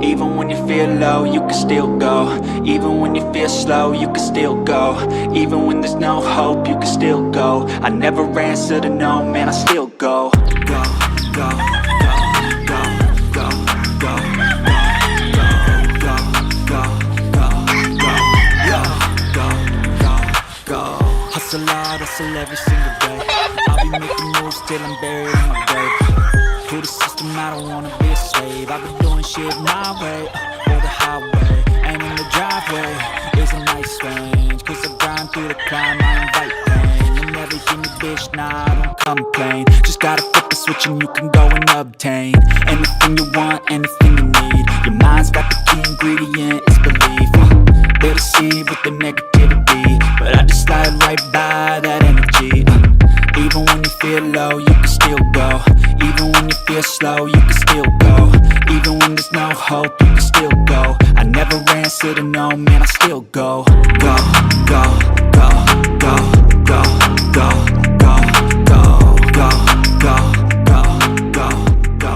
Even when you feel low, you can still go. Even when you feel slow, you can still go. Even when there's no hope, you can still go. I never answer to no, man, I still go. Go, go, go, go, go, go, go, go, go, go, go, go. Hustle hard, hustle every single day. I'll be making moves till I'm buried in my grave. To the system, I don't wanna be a slave. I've been doing shit my way, or the highway. And in the driveway is a nice range, cause I grind through the climb, I invite pain. You never hear me, bitch, nah, I don't complain. Just gotta flip the switch and you can go and obtain anything you want, anything you need. Your mind's got the key ingredient, it's belief. They deceive with the negativity, but I just slide right by that energy. Even when you feel low, you can still go. Even when you feel slow, you can still go. Even when there's no hope, you can still go. I never answer to no, man, I still go. Go, go, go, go, go, go, go, go, go, go, go, go, go,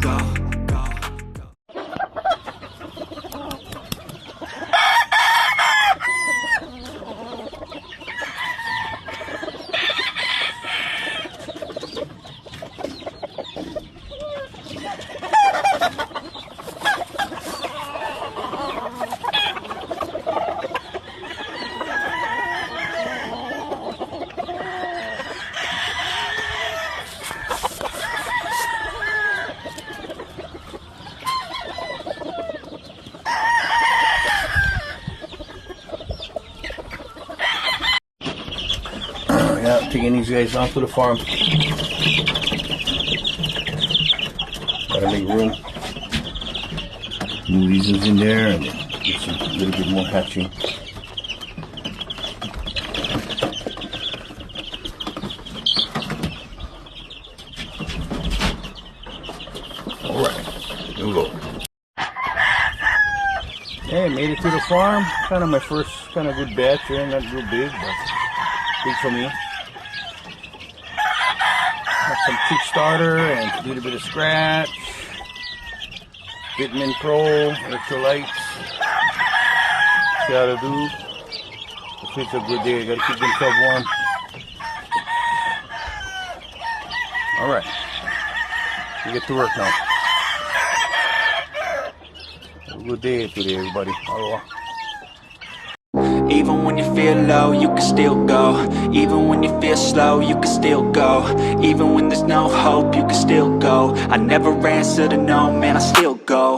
go, go. Yeah, taking these guys off to the farm. Gotta make room. Move these in there and get some a little bit more hatching. Alright, here we go. Hey, made it to the farm. Kind of my first kind of good batch here, not real big, but big for me. Got some Kickstarter and a little bit of scratch. Vitamin Pro, electrolytes. See how to do. If it's a good day, gotta keep themselves warm. Alright. We get to work now. Have a good day today, everybody. Aloha. Even when you feel low, you can still go. Even when you feel slow, you can still go. Even when there's no hope, you can still go. I never answer to no, man, I still go.